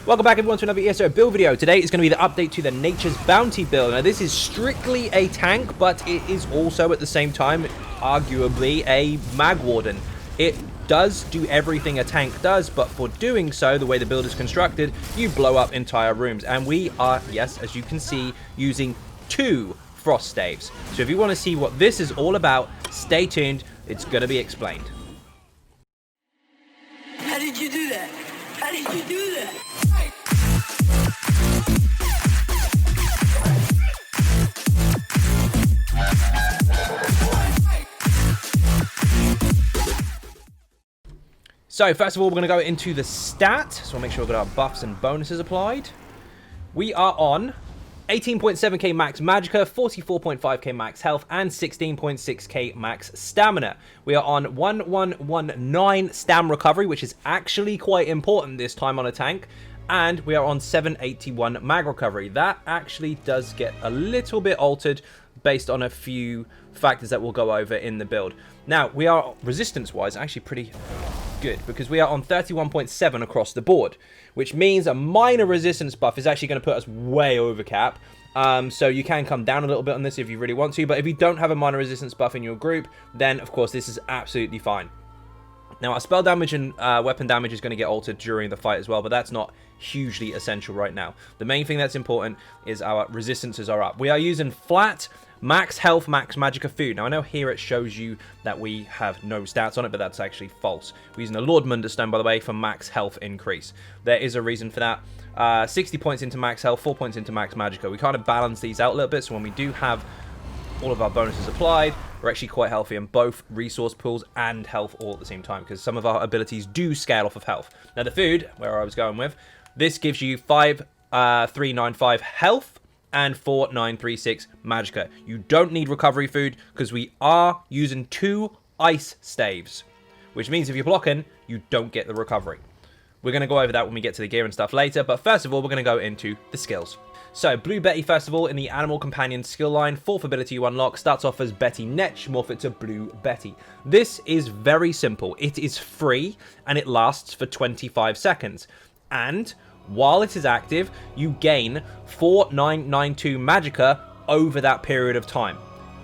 Welcome back everyone to another ESO build video. Today is going to be the update to the Nature's Bounty build. Now this is strictly a tank, but it is also at the same time arguably a Mag Warden. It does do everything a tank does, but for doing so, the way the build is constructed, you blow up entire rooms. And we are, yes, as you can see, using 2 frost staves. So if you want to see what this is all about, stay tuned. It's going to be explained. How did you do that? How did you do that? So first of all, we're going to go into the stat. So we'll make sure we've got our buffs and bonuses applied. We are on 18.7k max Magicka, 44.5k max health, and 16.6k max stamina. We are on 1119 stam recovery, which is actually quite important this time on a tank. And we are on 781 mag recovery. That actually does get a little bit altered based on a few factors that we'll go over in the build. Now, we are resistance-wise actually pretty good because we are on 31.7 across the board, which means a minor resistance buff is actually going to put us way over cap. So you can come down a little bit on this if you really want to, but if you don't have a minor resistance buff in your group, then of course this is absolutely fine. Now our spell damage and weapon damage is going to get altered during the fight as well, but that's not hugely essential right now. The main thing that's important is our resistances are up. We are using flat max health, max Magicka food. Now I know here it shows you that we have no stats on it, but that's actually false. We're using the Lordmunder Stone, by the way, for max health increase. There is a reason for that. 60 points into max health, 4 points into max Magicka. We kind of balance these out a little bit, so when we do have all of our bonuses applied, we're actually quite healthy in both resource pools and health all at the same time, because some of our abilities do scale off of health. Now the food, where I was going with, this gives you 5395 health and 4936 Magicka. You don't need recovery food because we are using 2 ice staves, which means if you're blocking, you don't get the recovery. We're going to go over that when we get to the gear and stuff later, but first of all, we're going to go into the skills. So, Blue Betty, first of all, in the Animal Companion skill line, 4th ability you unlock, starts off as Betty Netch, morph it to Blue Betty. This is very simple. It is free, and it lasts for 25 seconds. And while it is active, you gain 4992 Magicka over that period of time.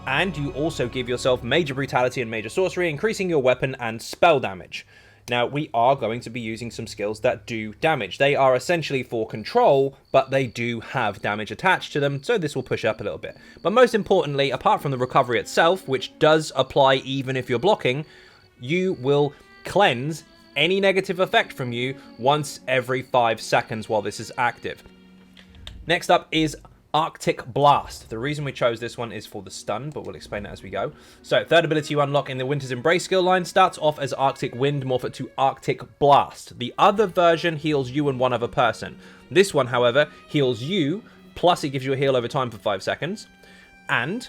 And you also give yourself Major Brutality and Major Sorcery, increasing your weapon and spell damage. Now, we are going to be using some skills that do damage. They are essentially for control, but they do have damage attached to them, so this will push up a little bit. But most importantly, apart from the recovery itself, which does apply even if you're blocking, you will cleanse any negative effect from you once every 5 seconds while this is active. Next up is Arctic Blast. The reason we chose this one is for the stun, but we'll explain that as we go. So, 3rd ability you unlock in the Winter's Embrace skill line starts off as Arctic Wind, morph it to Arctic Blast. The other version heals you and one other person. This one, however, heals you, plus it gives you a heal over time for 5 seconds. And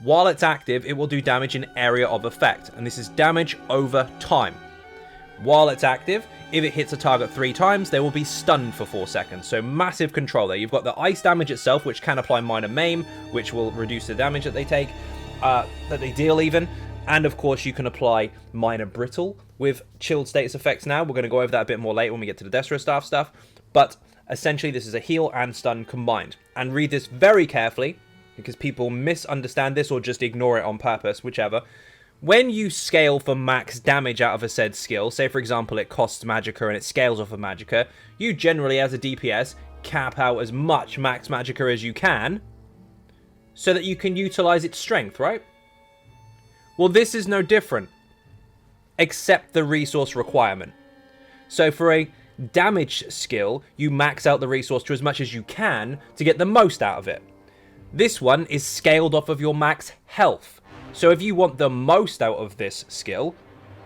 while it's active, it will do damage in area of effect, and this is damage over time. While it's active, if it hits a target 3 times, they will be stunned for 4 seconds. So massive control there. You've got the ice damage itself, which can apply minor maim, which will reduce the damage that they take, that they deal even. And of course, you can apply minor brittle with chilled status effects now. We're going to go over that a bit more later when we get to the Destro staff stuff. But essentially, this is a heal and stun combined. And read this very carefully, because people misunderstand this or just ignore it on purpose, whichever. When you scale for max damage out of a said skill, say for example it costs Magicka and it scales off of Magicka, you generally as a DPS cap out as much max Magicka as you can so that you can utilize its strength, right? Well, this is no different, except the resource requirement. So for a damage skill, you max out the resource to as much as you can to get the most out of it. This one is scaled off of your max health. So if you want the most out of this skill,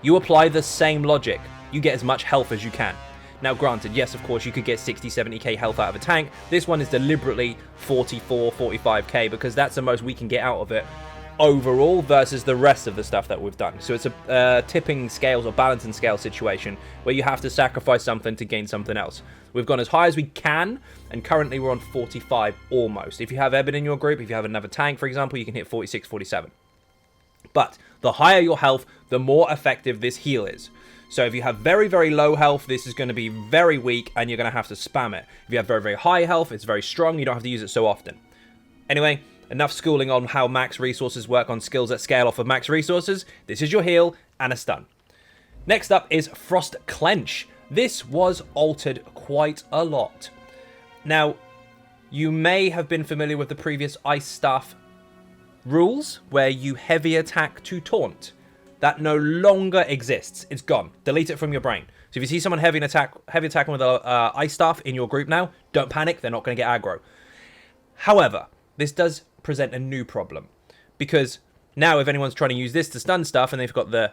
you apply the same logic. You get as much health as you can. Now granted, yes, of course, you could get 60, 70k health out of a tank. This one is deliberately 44, 45k because that's the most we can get out of it overall versus the rest of the stuff that we've done. So it's a tipping scales or balancing scale situation where you have to sacrifice something to gain something else. We've gone as high as we can, and currently we're on 45 almost. If you have Eben in your group, if you have another tank, for example, you can hit 46, 47. But the higher your health, the more effective this heal is. So if you have very, very low health, this is going to be very weak, and you're going to have to spam it. If you have very, very high health, it's very strong. You don't have to use it so often. Anyway, enough schooling on how max resources work on skills that scale off of max resources. This is your heal and a stun. Next up is Frost Clench. This was altered quite a lot. Now, you may have been familiar with the previous Ice Staff rules, where you heavy attack to taunt. That no longer exists. It's gone. Delete it from your brain. So if you see someone heavy attacking with a Ice Staff in your group now, don't panic. They're not going to get aggro. However, this does present a new problem, because now if anyone's trying to use this to stun stuff and they've got the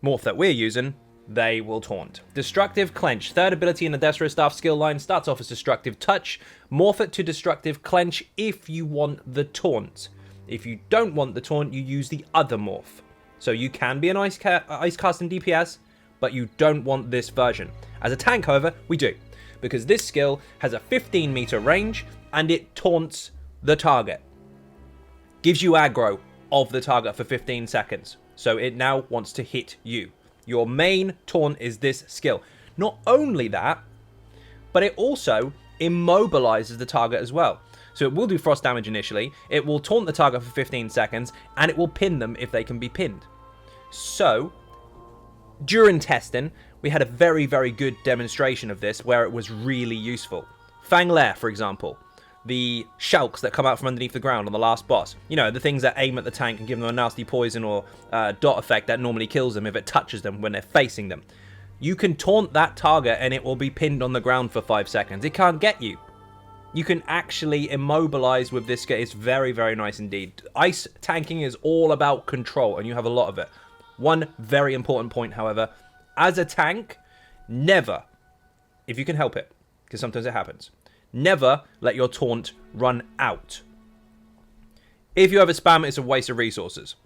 morph that we're using, they will taunt. Destructive Clench. Third ability in the Destro Staff skill line starts off as Destructive Touch. Morph it to Destructive Clench if you want the taunt. If you don't want the taunt, you use the other morph. So you can be an ice casting DPS, but you don't want this version. As a tank, however, we do, because this skill has a 15-meter range and it taunts the target. Gives you aggro of the target for 15 seconds. So it now wants to hit you. Your main taunt is this skill. Not only that, but it also immobilizes the target as well. So it will do frost damage initially, it will taunt the target for 15 seconds, and it will pin them if they can be pinned. So, during testing, we had a very, very good demonstration of this where it was really useful. Fang Lair, for example. The shulks that come out from underneath the ground on the last boss. You know, the things that aim at the tank and give them a nasty poison or dot effect that normally kills them if it touches them when they're facing them. You can taunt that target and it will be pinned on the ground for 5 seconds. It can't get you. You can actually immobilize with this skill. It's very, very nice indeed. Ice tanking is all about control, and you have a lot of it. One very important point, however, as a tank, never, if you can help it, because sometimes it happens, never let your taunt run out. If you ever spam it, it's a waste of resources.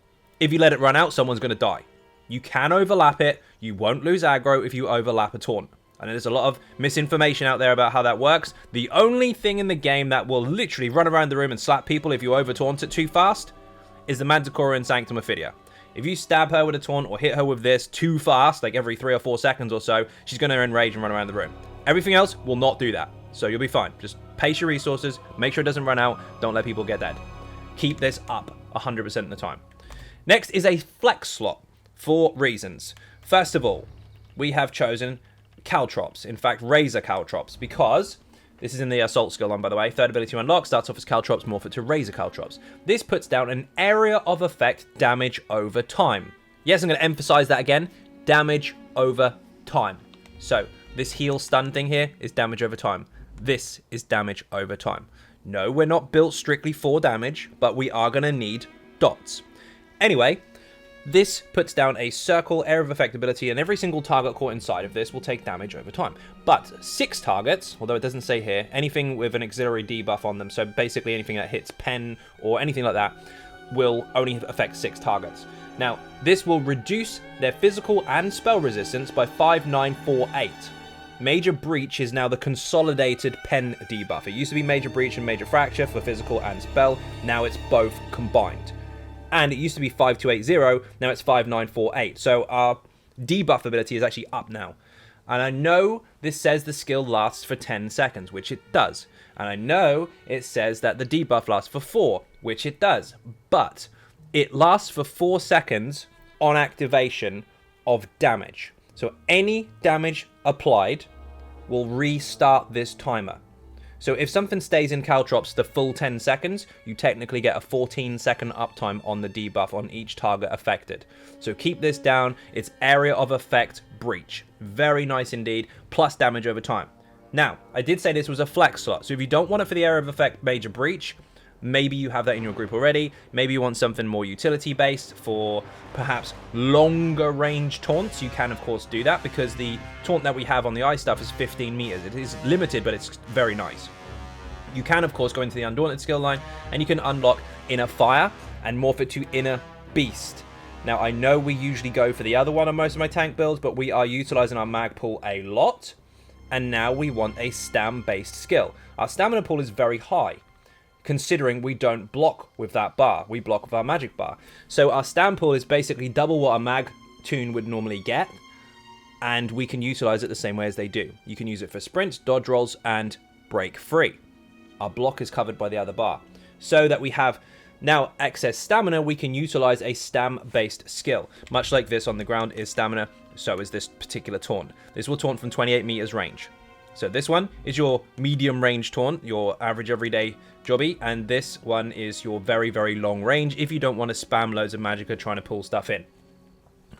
If you let it run out, someone's going to die. You can overlap it. You won't lose aggro if you overlap a taunt. And there's a lot of misinformation out there about how that works. The only thing in the game that will literally run around the room and slap people if you over-taunt it too fast is the Manticore in Sanctum Ophidia. If you stab her with a taunt or hit her with this too fast, like every 3 or 4 seconds or so, she's going to enrage and run around the room. Everything else will not do that. So you'll be fine. Just pace your resources, make sure it doesn't run out, don't let people get dead. Keep this up 100% of the time. Next is a flex slot for reasons. First of all, we have chosen Caltrops, in fact Razor Caltrops, because this is in the Assault skill line, by the way. Third ability to unlock starts off as Caltrops, morph it to Razor Caltrops. This puts down an area of effect damage over time. Yes, I'm going to emphasize that again. Damage over time. So this heal stun thing here is damage over time. This is damage over time. No, we're not built strictly for damage, but we are going to need dots. Anyway, this puts down a circle area of effect ability, and every single target caught inside of this will take damage over time. But 6 targets, although it doesn't say here, anything with an auxiliary debuff on them, so basically anything that hits pen or anything like that, will only affect 6 targets. Now, this will reduce their physical and spell resistance by 5, 9, 4, 8. Major Breach is now the consolidated pen debuff. It used to be Major Breach and Major Fracture for physical and spell. Now it's both combined. And it used to be 5280, now it's 5948. So our debuff ability is actually up now. And I know this says the skill lasts for 10 seconds, which it does. And I know it says that the debuff lasts for 4, which it does. But it lasts for 4 seconds on activation of damage. So any damage applied will restart this timer. So if something stays in Caltrops the full 10 seconds, you technically get a 14-second uptime on the debuff on each target affected. So keep this down. It's area of effect breach. Very nice indeed, plus damage over time. Now, I did say this was a flex slot, so if you don't want it for the area of effect major breach, maybe you have that in your group already. Maybe you want something more utility-based for perhaps longer range taunts. You can, of course, do that because the taunt that we have on the ice stuff is 15 meters. It is limited, but it's very nice. You can, of course, go into the Undaunted skill line, and you can unlock Inner Fire and morph it to Inner Beast. Now, I know we usually go for the other one on most of my tank builds, but we are utilizing our mag pool a lot, and now we want a stam-based skill. Our stamina pool is very high, considering we don't block with that bar. We block with our magic bar. So our stam pool is basically double what a mag toon would normally get, and we can utilize it the same way as they do. You can use it for sprints, dodge rolls, and break free. Our block is covered by the other bar. So that we have now excess stamina, we can utilize a stam-based skill. Much like this on the ground is stamina, so is this particular taunt. This will taunt from 28 meters range. So this one is your medium range taunt, your average everyday jobby, and this one is your very, very long range if you don't want to spam loads of Magicka trying to pull stuff in.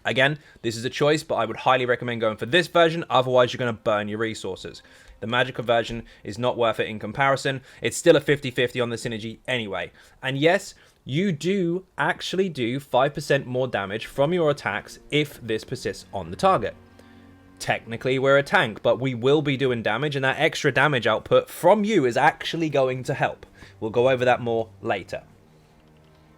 Again, this is a choice, but I would highly recommend going for this version, otherwise you're going to burn your resources. The Magicka version is not worth it in comparison. It's still a 50-50 on the synergy anyway. And yes, you do actually do 5% more damage from your attacks if this persists on the target. Technically, we're a tank, but we will be doing damage, and that extra damage output from you is actually going to help. We'll go over that more later.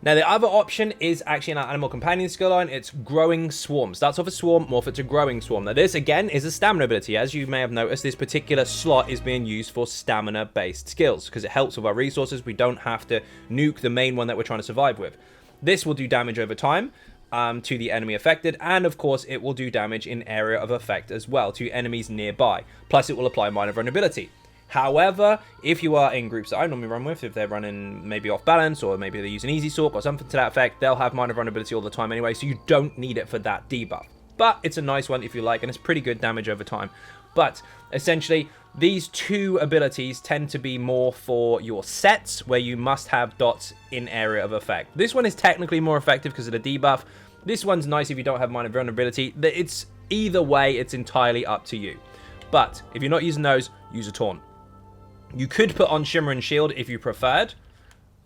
Now, the other option is actually in our Animal Companion skill line. It's Growing Swarm. Starts off a Swarm, morph it to Growing Swarm. Now, this, again, is a stamina ability. As you may have noticed, this particular slot is being used for stamina-based skills because it helps with our resources. We don't have to nuke the main one that we're trying to survive with. This will do damage over time to the enemy affected, and, of course, it will do damage in area of effect as well to enemies nearby. Plus, it will apply minor vulnerability. However, if you are in groups that I normally run with, if they're running maybe off balance or maybe they're using easy sork or something to that effect, they'll have minor vulnerability all the time anyway, so you don't need it for that debuff. But it's a nice one if you like, and it's pretty good damage over time. But essentially, these two abilities tend to be more for your sets where you must have dots in area of effect. This one is technically more effective because of the debuff. This one's nice if you don't have minor vulnerability. It's either way, it's entirely up to you. But if you're not using those, use a taunt. You could put on Shimmer and Shield if you preferred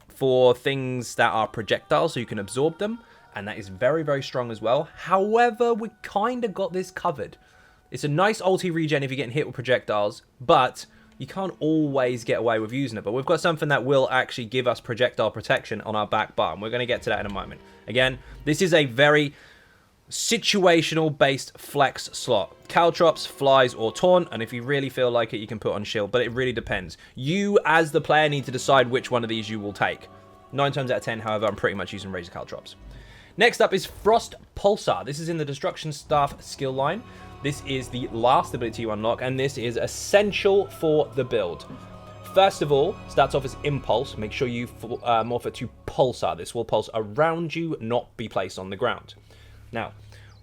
for things that are projectiles so you can absorb them. And that is very, very strong as well. However, we kind of got this covered. It's a nice ulti regen if you're getting hit with projectiles, but you can't always get away with using it. But we've got something that will actually give us projectile protection on our back bar. And we're going to get to that in a moment. Again, this is a very situational based flex slot. Caltrops, flies, or taunt, and if you really feel like it, you can put on shield, but it really depends. You as the player need to decide which one of these you will take. 9 times out of 10, however, I'm pretty much using Razor Caltrops. Next up is Frost Pulsar. This is in the Destruction Staff skill line. This is the last ability you unlock, and this is essential for the build. First of all, starts off as Impulse. Make sure you morph it to Pulsar. This will pulse around you, not be placed on the ground. Now,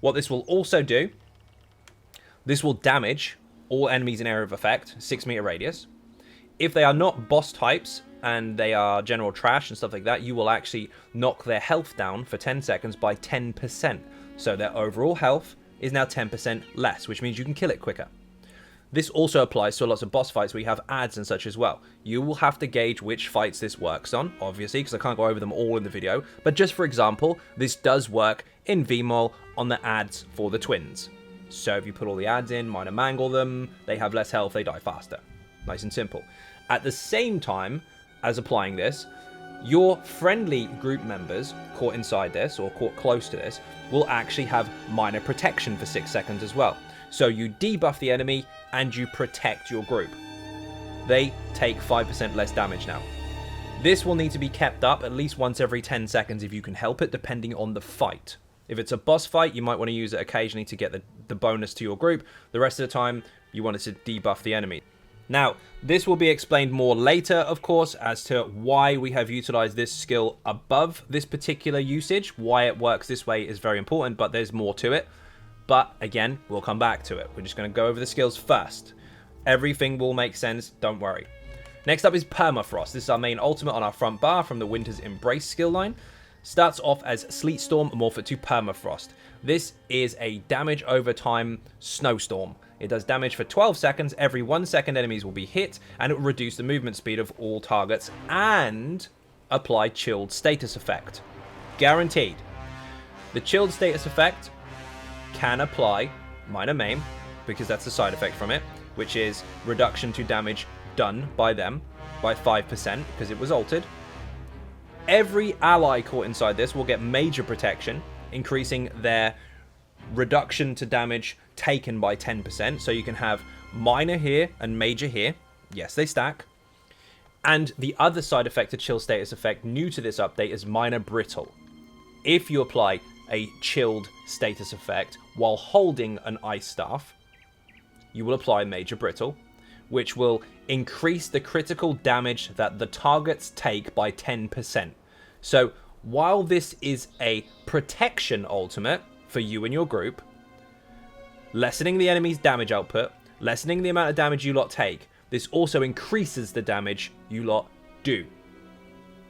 what this will also do, this will damage all enemies in area of effect, 6 meter radius. If they are not boss types and they are general trash and stuff like that, you will actually knock their health down for 10 seconds by 10%. So their overall health is now 10% less, which means you can kill it quicker. This also applies to lots of boss fights where you have ads and such as well. You will have to gauge which fights this works on, obviously, because I can't go over them all in the video. But just for example, this does work in VMOL on the ads for the twins. So if you put all the ads in, minor mangle them, they have less health, they die faster. Nice and simple. At the same time as applying this, your friendly group members caught inside this or caught close to this will actually have minor protection for 6 seconds as well. So you debuff the enemy and you protect your group. They take 5% less damage now. This will need to be kept up at least once every 10 seconds if you can help it, depending on the fight. If it's a boss fight, you might want to use it occasionally to get the bonus to your group. The rest of the time, you want it to debuff the enemy. Now, this will be explained more later, of course, as to why we have utilized this skill above this particular usage. Why it works this way is very important, but there's more to it. But again, we'll come back to it. We're just going to go over the skills first. Everything will make sense, don't worry. Next up is Permafrost. This is our main ultimate on our front bar from the Winter's Embrace skill line. Starts off as Sleet Storm, morph it to Permafrost. This is a damage over time snowstorm. It does damage for 12 seconds. Every 1 second enemies will be hit, and it will reduce the movement speed of all targets and apply chilled status effect. Guaranteed. The chilled status effect can apply minor maim, because that's a side effect from it, which is reduction to damage done by them by 5% because it was altered. Every ally caught inside this will get major protection, increasing their reduction to damage taken by 10%. So you can have minor here and major here. Yes, they stack. And the other side effect, a chill status effect new to this update, is minor brittle. If you apply a chilled status effect while holding an ice staff, you will apply Major Brittle, which will increase the critical damage that the targets take by 10%. So while this is a protection ultimate for you and your group, lessening the enemy's damage output, lessening the amount of damage you lot take, this also increases the damage you lot do.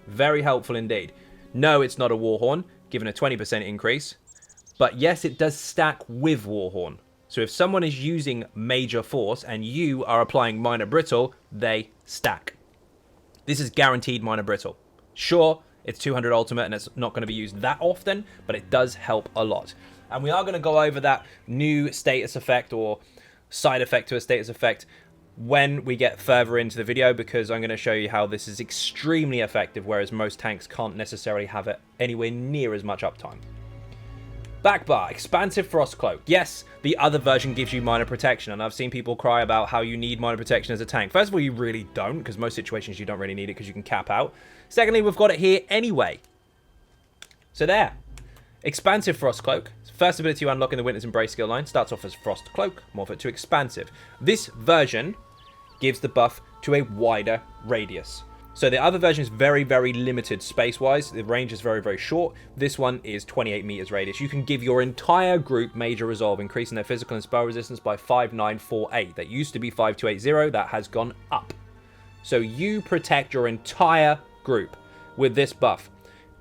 Very helpful indeed. No, it's not a Warhorn, given a 20% increase, but yes, it does stack with Warhorn. So if someone is using Major Force and you are applying Minor Brittle, they stack. This is guaranteed Minor Brittle. Sure, it's 200 ultimate and it's not going to be used that often, but it does help a lot. And we are going to go over that new status effect or side effect to a status effect when we get further into the video, because I'm going to show you how this is extremely effective, whereas most tanks can't necessarily have it anywhere near as much uptime. Backbar, Expansive Frostcloak. Yes, the other version gives you minor protection, and I've seen people cry about how you need minor protection as a tank. First of all, you really don't, because most situations you don't really need it because you can cap out. Secondly, we've got it here anyway. So there. Expansive Frostcloak. First ability you unlock in the Winter's Embrace skill line starts off as Frostcloak, morph it to Expansive. This version gives the buff to a wider radius. So the other version is very, very limited space-wise. The range is very, very short. This one is 28 meters radius. You can give your entire group Major Resolve, increasing their physical and spell resistance by 5948. That used to be 5280. That has gone up. So you protect your entire group with this buff.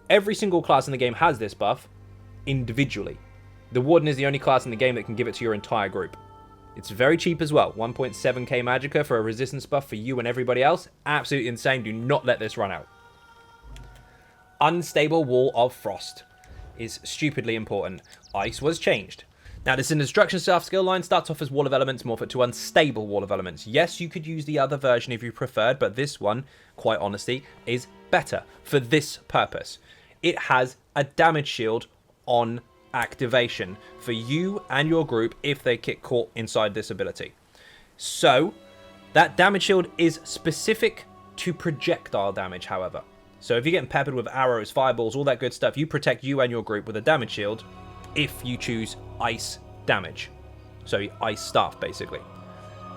Every single class in the game has this buff individually. The Warden is the only class in the game that can give it to your entire group. It's very cheap as well. 1.7k Magicka for a resistance buff for you and everybody else. Absolutely insane. Do not let this run out. Unstable Wall of Frost is stupidly important. Ice was changed. Now, this is an Destruction Staff skill line. Starts off as Wall of Elements, morph it to Unstable Wall of Elements. Yes, you could use the other version if you preferred, but this one, quite honestly, is better for this purpose. It has a damage shield on activation for you and your group if they get caught inside this ability. So that damage shield is specific to projectile damage, however. So if you're getting peppered with arrows, fireballs, all that good stuff, you protect you and your group with a damage shield if you choose ice damage. So ice staff, basically.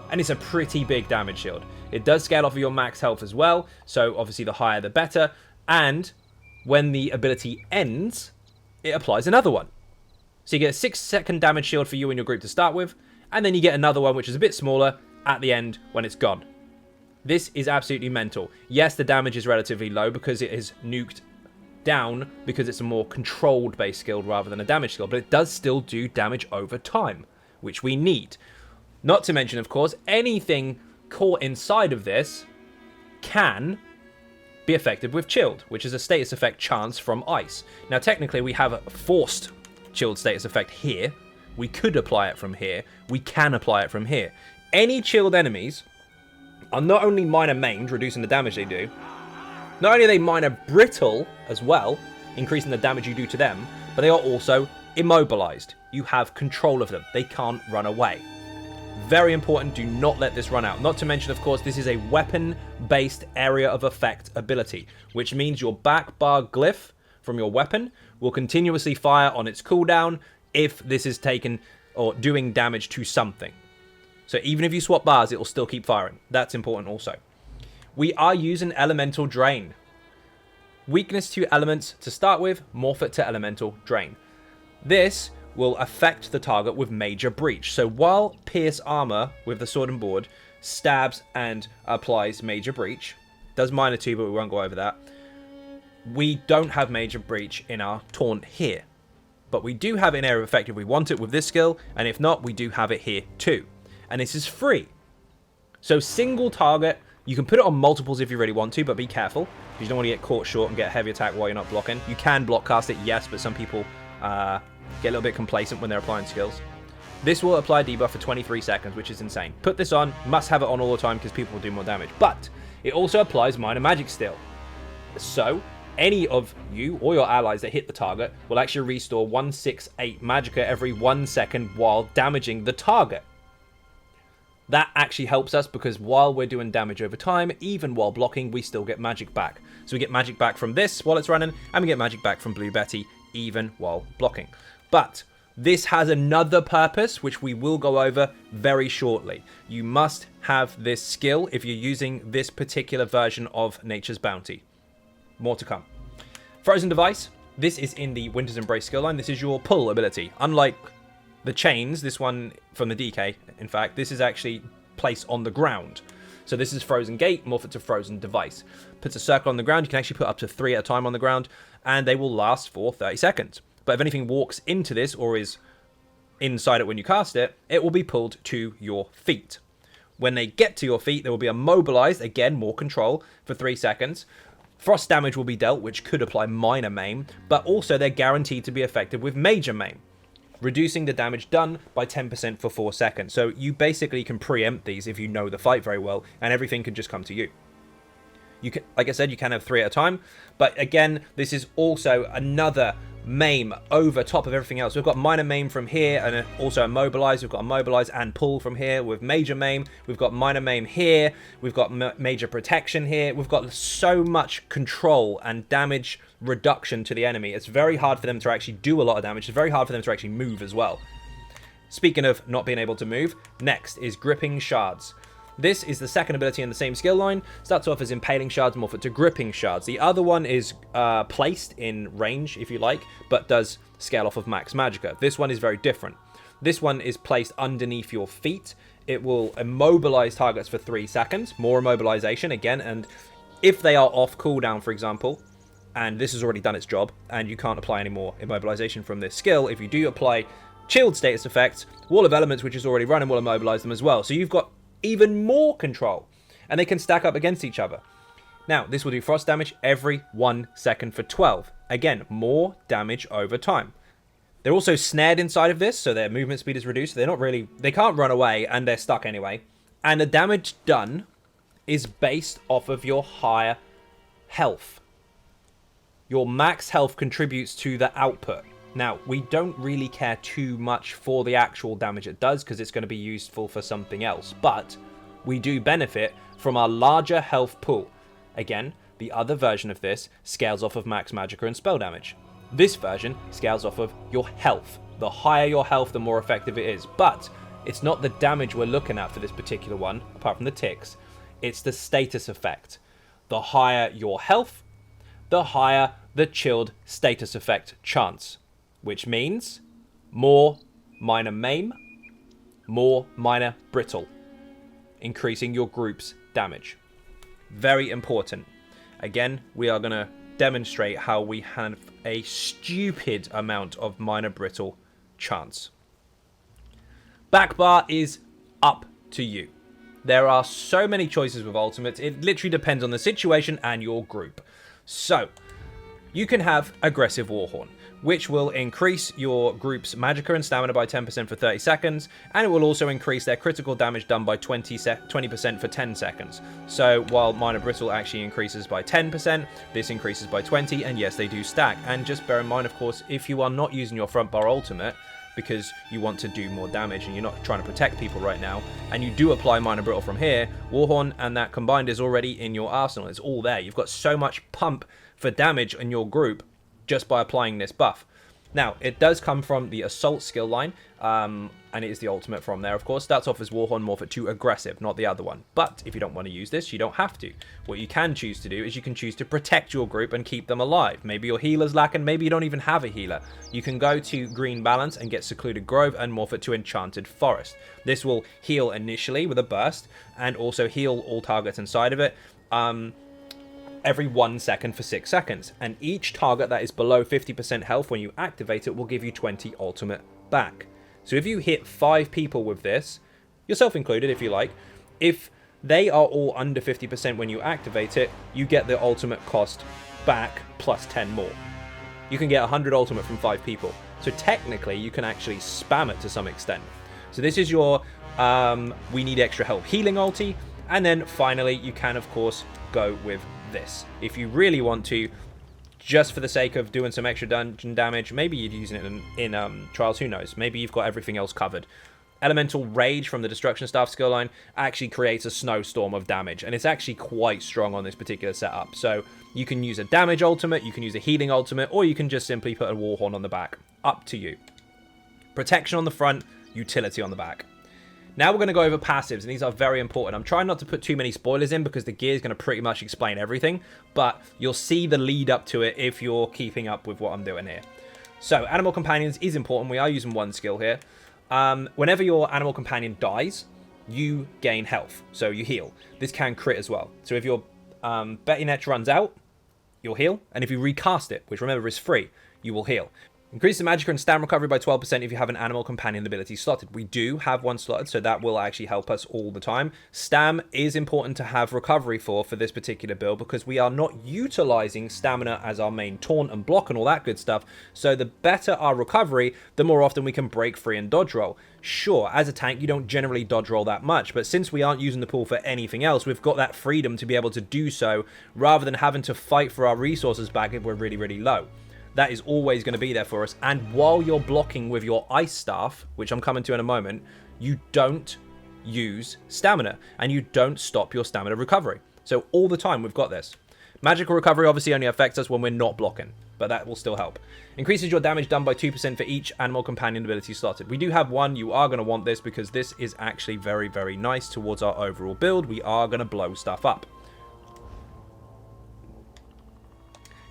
And it's a pretty big damage shield. It does scale off of your max health as well, so obviously the higher the better. And when the ability ends, it applies another one. So you get a 6-second damage shield for you and your group to start with, and then you get another one which is a bit smaller at the end when it's gone. This is absolutely mental. Yes, the damage is relatively low because it is nuked down because it's a more controlled base skill rather than a damage skill, but it does still do damage over time, which we need. Not to mention, of course, anything caught inside of this can be affected with chilled, which is a status effect chance from ice. Now, technically, we have a forced chilled status effect here. We could apply it from here. We can apply it from here. Any chilled enemies are not only minor maimed, reducing the damage they do, not only are they minor brittle as well, increasing the damage you do to them, but they are also immobilized. You have control of them. They can't run away. Very important, do not let this run out. Not to mention, of course, this is a weapon-based area of effect ability, which means your back bar glyph from your weapon will continuously fire on its cooldown if this is taken or doing damage to something. So even if you swap bars, it will still keep firing. That's important also. We are using Elemental Drain. Weakness to elements to start with, morph it to Elemental Drain. This will affect the target with Major Breach. So while Pierce Armor with the Sword and Board stabs and applies Major Breach, does minor too, but we won't go over that, we don't have Major Breach in our Taunt here. But we do have it in Area of Effect if we want it with this skill, and if not, we do have it here too. And this is free. So single target, you can put it on multiples if you really want to, but be careful, because you don't want to get caught short and get a heavy attack while you're not blocking. You can block cast it, yes, but some people get a little bit complacent when they're applying skills. This will apply debuff for 23 seconds, which is insane. Put this on, must have it on all the time because people will do more damage. But it also applies minor magic still. So any of you or your allies that hit the target will actually restore 168 Magicka every 1 second while damaging the target. That actually helps us because while we're doing damage over time, even while blocking, we still get magic back. So we get magic back from this while it's running, and we get magic back from Blue Betty even while blocking. But this has another purpose, which we will go over very shortly. You must have this skill if you're using this particular version of Nature's Bounty. More to come. Frozen Device. This is in the Winter's Embrace skill line. This is your pull ability. Unlike the chains, this one from the DK, in fact, this is actually placed on the ground. So this is Frozen Gate, morph it to Frozen Device. Puts a circle on the ground. You can actually put up to 3 at a time on the ground, and they will last for 30 seconds. But if anything walks into this or is inside it when you cast it, it will be pulled to your feet. When they get to your feet, they will be immobilized, again, more control, for 3 seconds. Frost damage will be dealt, which could apply minor maim, but also they're guaranteed to be effective with major maim, reducing the damage done by 10% for 4 seconds. So you basically can preempt these if you know the fight very well, and everything can just come to you. You can, like I said, you can have 3 at a time, but again, this is also another maim over top of everything else. We've got minor maim from here, and also immobilize. We've got immobilize and pull from here with major maim. We've got minor maim here. We've got major protection here. We've got so much control and damage reduction to the enemy. It's very hard for them to actually do a lot of damage. It's very hard for them to actually move as well. Speaking of not being able to move, next is Gripping Shards. This is the second ability in the same skill line. Starts off as Impaling Shards, morph it to Gripping Shards. The other one is placed in range, if you like, but does scale off of max Magicka. This one is very different. This one is placed underneath your feet. It will immobilize targets for 3 seconds. More immobilization again, and if they are off cooldown, for example, and this has already done its job, and you can't apply any more immobilization from this skill, if you do apply chilled status effects, Wall of Elements, which is already running, will immobilize them as well. So you've got even more control, and they can stack up against each other. Now, this will do frost damage every 1 second for 12. Again, more damage over time. They're also snared inside of this, so their movement speed is reduced. They can't run away, and they're stuck anyway. And the damage done is based off of your higher health. Your max health contributes to the output. Now, we don't really care too much for the actual damage it does, because it's going to be useful for something else. But we do benefit from our larger health pool. Again, the other version of this scales off of max Magicka and spell damage. This version scales off of your health. The higher your health, the more effective it is. But it's not the damage we're looking at for this particular one, apart from the ticks. It's the status effect. The higher your health, the higher the chilled status effect chance. Which means more minor maim, more minor brittle, increasing your group's damage. Very important. Again, we are going to demonstrate how we have a stupid amount of minor brittle chance. Back bar is up to you. There are so many choices with ultimates. It literally depends on the situation and your group. So, you can have Aggressive Warhorn, which will increase your group's Magicka and stamina by 10% for 30 seconds, and it will also increase their critical damage done by 20% for 10 seconds. So while minor brittle actually increases by 10%, this increases by 20, and yes, they do stack. And just bear in mind, of course, if you are not using your front bar ultimate, because you want to do more damage and you're not trying to protect people right now, and you do apply minor brittle from here, Warhorn and that combined is already in your arsenal. It's all there. You've got so much pump for damage in your group just by applying this buff. Now, it does come from the Assault skill line, and it is the ultimate from there, of course. Starts off as Warhorn, morph it to Aggressive, not the other one. But if you don't want to use this, you don't have to. What you can choose to do is you can choose to protect your group and keep them alive. Maybe your healer's lacking, maybe you don't even have a healer. You can go to Green Balance and get Secluded Grove and morph it to Enchanted Forest. This will heal initially with a burst, and also heal all targets inside of it. Every 1 second for 6 seconds, and each target that is below 50% health when you activate it will give you 20 ultimate back. So if you hit 5 people with this, yourself included if you like, if they are all under 50% when you activate it, you get the ultimate cost back plus 10 more. You can get 100 ultimate from 5 people. So technically you can actually spam it to some extent. So this is your we need extra help healing ulti, and then finally you can of course go with this. If you really want to, just for the sake of doing some extra dungeon damage, maybe you're using it in Trials, who knows, maybe you've got everything else covered Elemental Rage from the Destruction Staff skill line actually creates a snowstorm of damage, and it's actually quite strong on this particular setup. So you can use a damage ultimate, you can use a healing ultimate, or you can just simply put a Warhorn on the back. Up to you. Protection on the front, utility on the back. Now we're going to go over passives, and these are very important. I'm trying not to put too many spoilers in because the gear is going to pretty much explain everything, but you'll see the lead up to it if you're keeping up with what I'm doing here. So, Animal Companions is important. We are using one skill here. Whenever your Animal Companion dies, you gain health, so you heal. This can crit as well. So if your Betty Netch runs out, you'll heal, and if you recast it, which remember is free, you will heal. Increase the Magicka and Stam recovery by 12% if you have an Animal Companion ability slotted. We do have one slotted, so that will actually help us all the time. Stam is important to have recovery for this particular build because we are not utilizing stamina as our main taunt and block and all that good stuff. So the better our recovery, the more often we can break free and dodge roll. Sure, as a tank, you don't generally dodge roll that much, but since we aren't using the pool for anything else, we've got that freedom to be able to do so rather than having to fight for our resources back if we're really, really low. That is always going to be there for us. And while you're blocking with your ice staff, which I'm coming to in a moment, you don't use stamina and you don't stop your stamina recovery. So all the time we've got this. Magical recovery obviously only affects us when we're not blocking, but that will still help. Increases your damage done by 2% for each Animal Companion ability slotted. We do have one. You are going to want this because this is actually very, very nice towards our overall build. We are going to blow stuff up.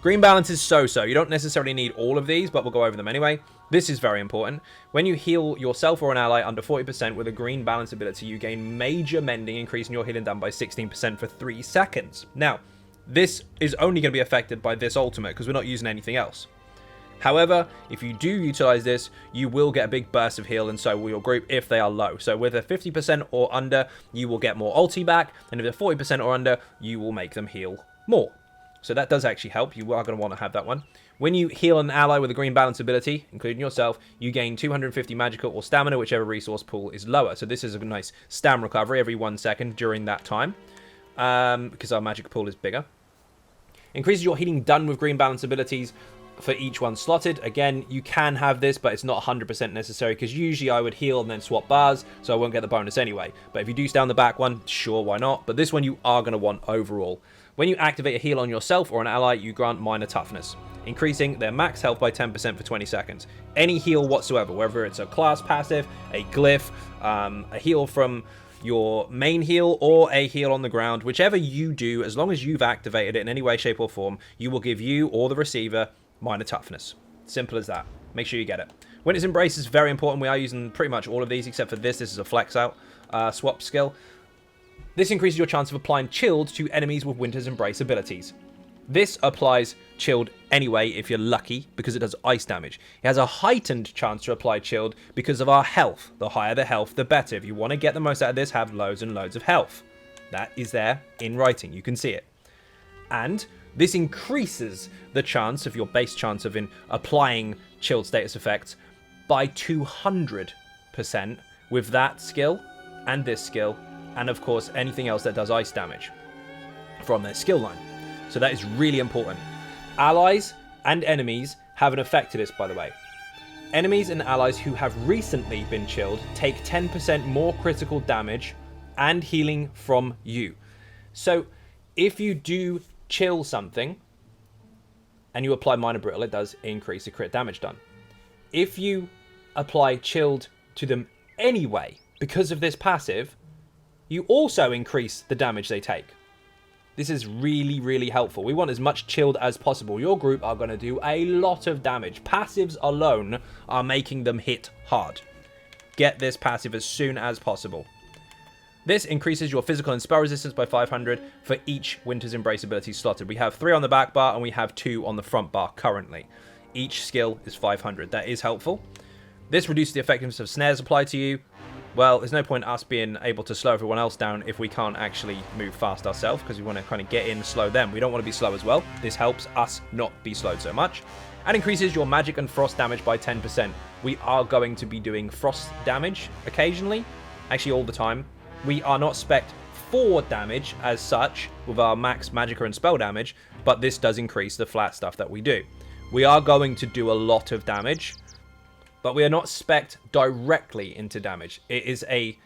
Green balance is so-so. You don't necessarily need all of these, but we'll go over them anyway. This is very important. When you heal yourself or an ally under 40% with a green balance ability, you gain major mending, increasing your healing done by 16% for 3 seconds. Now, this is only going to be affected by this ultimate because we're not using anything else. However, if you do utilize this, you will get a big burst of heal, and so will your group if they are low. So with a 50% or under, you will get more ulti back, and if they're 40% or under, you will make them heal more. So that does actually help. You are going to want to have that one. When you heal an ally with a green balance ability, including yourself, you gain 250 Magicka or Stamina, whichever resource pool is lower. So this is a nice Stam recovery every 1 second during that time, because our Magic pool is bigger. Increases your healing done with green balance abilities for each one slotted. Again, you can have this, but it's not 100% necessary, because usually I would heal and then swap bars, so I won't get the bonus anyway. But if you do stay on the back one, sure, why not? But this one you are going to want overall. When you activate a heal on yourself or an ally, you grant minor toughness, increasing their max health by 10% for 20 seconds. Any heal whatsoever, whether it's a class passive, a glyph, a heal from your main heal, or a heal on the ground, whichever you do, as long as you've activated it in any way, shape, or form, you will give you or the receiver minor toughness. Simple as that. Make sure you get it. Winter's Embrace is very important. We are using pretty much all of these except for this. This is a flex out swap skill. This increases your chance of applying chilled to enemies with Winter's Embrace abilities. This applies chilled anyway if you're lucky, because it does ice damage. It has a heightened chance to apply chilled because of our health. The higher the health, the better. If you want to get the most out of this, have loads and loads of health. That is there in writing. You can see it. And this increases the chance of your base chance of applying chilled status effects by 200% with that skill and this skill, and of course anything else that does ice damage from their skill line. So that is really important. Allies and enemies have an effect to this, by the way. Enemies and allies who have recently been chilled take 10% more critical damage and healing from you. So if you do chill something and you apply minor brittle, it does increase the crit damage done. If you apply chilled to them anyway because of this passive, you also increase the damage they take. This is really, really helpful. We want as much chilled as possible. Your group are going to do a lot of damage. Passives alone are making them hit hard. Get this passive as soon as possible. This increases your physical and spell resistance by 500 for each Winter's Embrace ability slotted. We have 3 on the back bar and we have 2 on the front bar currently. Each skill is 500. That is helpful. This reduces the effectiveness of snares applied to you. Well, there's no point us being able to slow everyone else down if we can't actually move fast ourselves, because we want to kind of get in and slow them. We don't want to be slow as well. This helps us not be slowed so much. And increases your magic and frost damage by 10%. We are going to be doing frost damage occasionally, actually all the time. We are not spec'd for damage as such with our max magicka and spell damage, but this does increase the flat stuff that we do. We are going to do a lot of damage but we are not spec'd directly into damage. It is a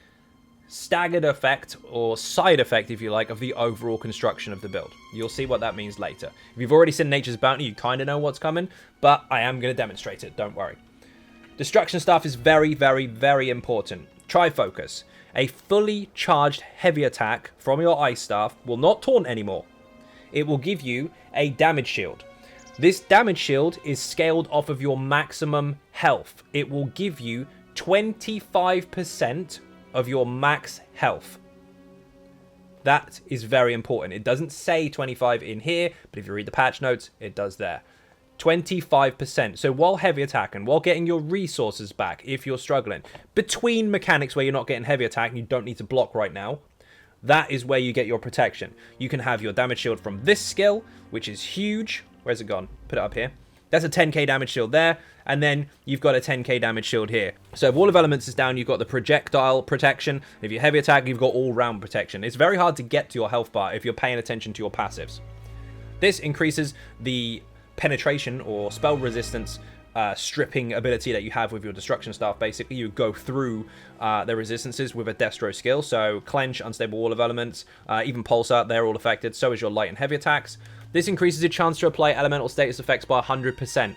staggered effect, or side effect if you like, of the overall construction of the build. You'll see what that means later. If you've already seen Nature's Bounty, you kind of know what's coming, but I am going to demonstrate it, don't worry. Destruction Staff is very, very, very important. Tri-focus. A fully charged heavy attack from your Ice Staff will not taunt anymore. It will give you a damage shield. This damage shield is scaled off of your maximum health. It will give you 25% of your max health. That is very important. It doesn't say 25 in here, but if you read the patch notes, it does there. 25%. So while heavy attacking, while getting your resources back, if you're struggling, between mechanics where you're not getting heavy attack and you don't need to block right now, that is where you get your protection. You can have your damage shield from this skill, which is huge. Where's it gone? Put it up here. That's a 10k damage shield there, and then you've got a 10k damage shield here. So if Wall of Elements is down, you've got the projectile protection. If you heavy attack, you've got all-round protection. It's very hard to get to your health bar if you're paying attention to your passives. This increases the penetration or spell resistance stripping ability that you have with your Destruction Staff. Basically, you go through the resistances with a Destro skill. So Clench, Unstable Wall of Elements, even Pulsar, they're all affected. So is your light and heavy attacks. This increases your chance to apply elemental status effects by 100%.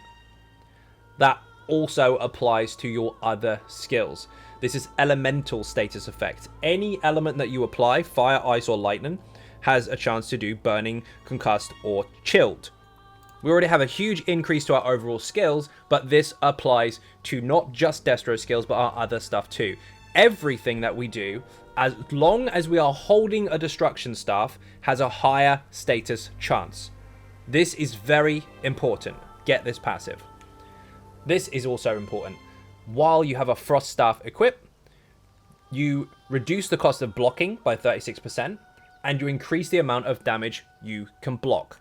That also applies to your other skills. This is elemental status effect. Any element that you apply, fire, ice, or lightning, has a chance to do burning, concussed, or chilled. We already have a huge increase to our overall skills, but this applies to not just Destro skills, but our other stuff too. Everything that we do, as long as we are holding a Destruction Staff, has a higher status chance. This is very important. Get this passive. This is also important. While you have a Frost Staff equipped, you reduce the cost of blocking by 36%, and you increase the amount of damage you can block.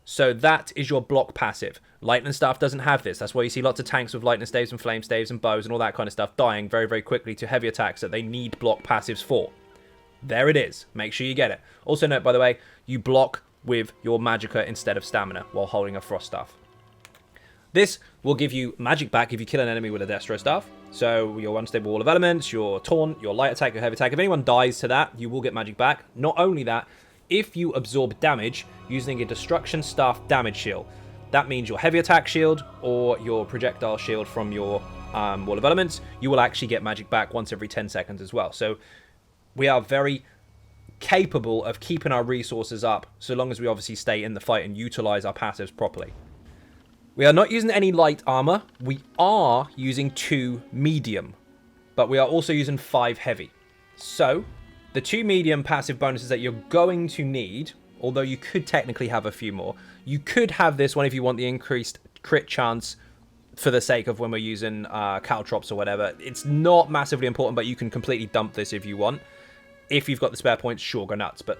So that is your block passive. Lightning Staff doesn't have this. That's why you see lots of tanks with lightning staves and flame staves and bows and all that kind of stuff dying very, very quickly to heavy attacks that they need block passives for. There it is. Make sure you get it. Also note, by the way, you block with your Magicka instead of stamina while holding a Frost Staff. This will give you magic back if you kill an enemy with a Destro Staff. So your Unstable Wall of Elements, your Taunt, your Light Attack, your Heavy Attack. If anyone dies to that, you will get magic back. Not only that, if you absorb damage using a Destruction Staff damage shield, that means your Heavy Attack shield or your Projectile shield from your Wall of Elements, you will actually get magic back once every 10 seconds as well. So we are very capable of keeping our resources up, so long as we obviously stay in the fight and utilize our passives properly. We are not using any light armor. We are using 2 medium, but we are also using 5 heavy. So the 2 medium passive bonuses that you're going to need, although you could technically have a few more, you could have this one if you want the increased crit chance for the sake of when we're using caltrops or whatever. It's not massively important, but you can completely dump this if you want. If you've got the spare points, sure, go nuts, but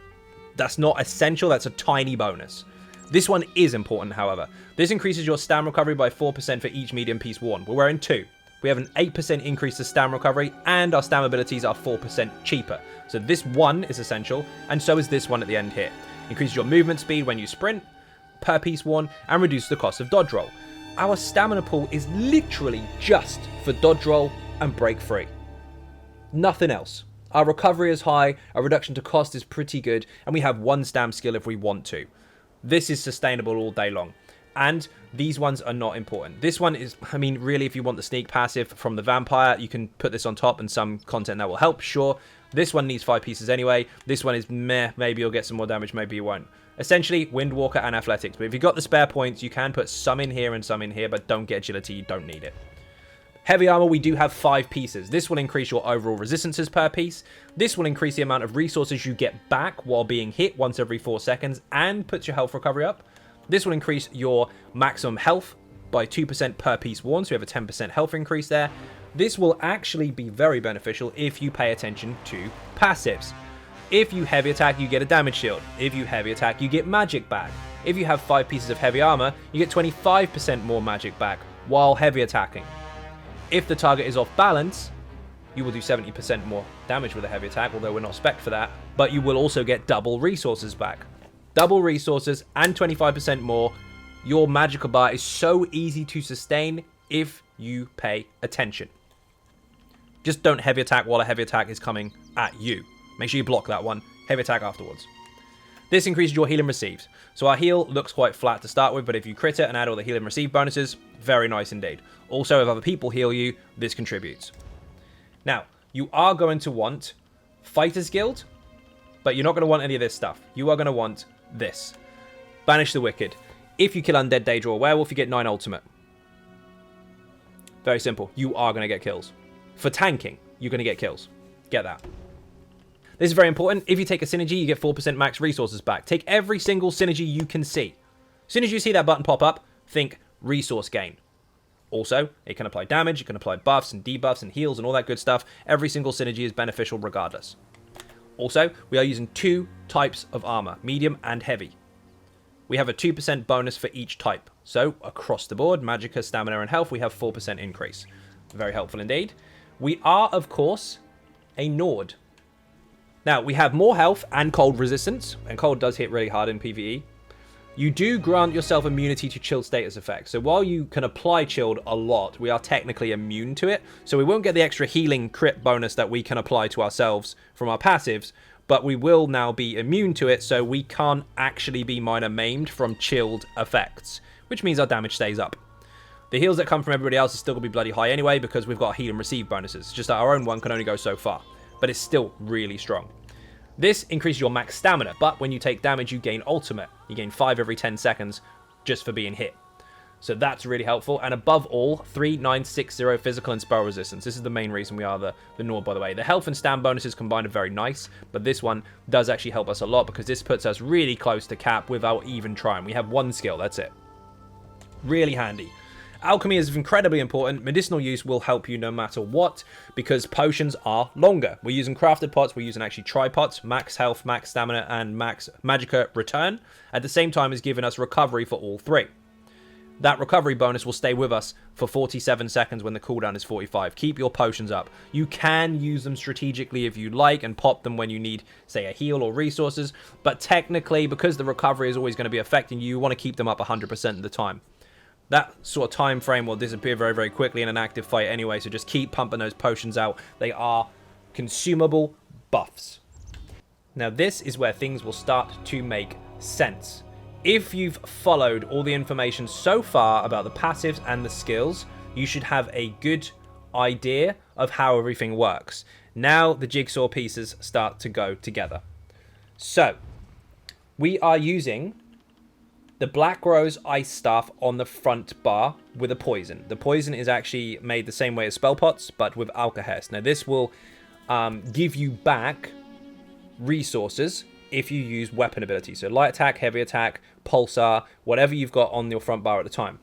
that's not essential. That's a tiny bonus. This one is important, however. This increases your stam recovery by 4% for each medium piece worn. We're wearing 2. We have an 8% increase to stam recovery, and our stam abilities are 4% cheaper. So this one is essential, and so is this one at the end here. Increases your movement speed when you sprint, per piece worn, and reduces the cost of dodge roll. Our stamina pool is literally just for dodge roll and break free. Nothing else. Our recovery is high, our reduction to cost is pretty good, and we have 1 stam skill if we want to. This is sustainable all day long. And these ones are not important. This one is, I mean, really, if you want the sneak passive from the vampire, you can put this on top and some content that will help, sure. This one needs 5 pieces anyway. This one is meh, maybe you'll get some more damage, maybe you won't. Essentially, Windwalker and Athletics. But if you've got the spare points, you can put some in here and some in here, but don't get Agility, you don't need it. Heavy armor, we do have 5 pieces. This will increase your overall resistances per piece. This will increase the amount of resources you get back while being hit once every 4 seconds and puts your health recovery up. This will increase your maximum health by 2% per piece worn, so you have a 10% health increase there. This will actually be very beneficial if you pay attention to passives. If you heavy attack, you get a damage shield. If you heavy attack, you get magic back. If you have 5 pieces of heavy armor, you get 25% more magic back while heavy attacking. If the target is off balance, you will do 70% more damage with a heavy attack, although we're not spec'd for that, but you will also get double resources back. Double resources and 25% more. Your Magicka bar is so easy to sustain if you pay attention. Just don't heavy attack while a heavy attack is coming at you. Make sure you block that one. Heavy attack afterwards. This increases your heal and receives. So our heal looks quite flat to start with, but if you crit it and add all the heal and receive bonuses, very nice indeed. Also, if other people heal you, this contributes. Now, you are going to want Fighters Guild, but you're not going to want any of this stuff. You are going to want this. Banish the Wicked. If you kill Undead, Daedra, or Werewolf, you get 9 ultimate. Very simple. You are going to get kills. For tanking, you're going to get kills. Get that. This is very important. If you take a synergy, you get 4% max resources back. Take every single synergy you can see. As soon as you see that button pop up, think resource gain. Also, it can apply damage, it can apply buffs and debuffs and heals and all that good stuff. Every single synergy is beneficial regardless. Also, we are using 2 types of armor, medium and heavy. We have a 2% bonus for each type. So, across the board, Magicka, Stamina and Health, we have 4% increase. Very helpful indeed. We are, of course, a Nord. Now, we have more health and cold resistance, and cold does hit really hard in PvE. You do grant yourself immunity to chilled status effects. So while you can apply chilled a lot, we are technically immune to it. So we won't get the extra healing crit bonus that we can apply to ourselves from our passives, but we will now be immune to it, so we can't actually be minor maimed from chilled effects, which means our damage stays up. The heals that come from everybody else is still going to be bloody high anyway, because we've got heal and receive bonuses. It's just that our own one can only go so far, but it's still really strong. This increases your max stamina, but when you take damage, you gain ultimate. You gain 5 every 10 seconds just for being hit. So that's really helpful. And above all, 3, 9, 6, 0 physical and spell resistance. This is the main reason we are the Nord, by the way. The health and stam bonuses combined are very nice, but this one does actually help us a lot because this puts us really close to cap without even trying. We have 1 skill, that's it. Really handy. Alchemy is incredibly important. Medicinal use will help you no matter what, because potions are longer. We're using crafted pots, we're using actually tri-pots, max health, max stamina, and max Magicka return, at the same time as giving us recovery for all 3. That recovery bonus will stay with us for 47 seconds when the cooldown is 45. Keep your potions up. You can use them strategically if you like and pop them when you need, say, a heal or resources, but technically, because the recovery is always going to be affecting you, you want to keep them up 100% of the time. That sort of time frame will disappear very, very quickly in an active fight anyway, so just keep pumping those potions out. They are consumable buffs. Now, this is where things will start to make sense. If you've followed all the information so far about the passives and the skills, you should have a good idea of how everything works. Now, the jigsaw pieces start to go together. So, we are using the Black Rose Ice Staff on the front bar with a poison. The poison is actually made the same way as spell pots, but with Alkahest. Now, this will give you back resources if you use weapon abilities. So light attack, heavy attack, pulsar, whatever you've got on your front bar at the time.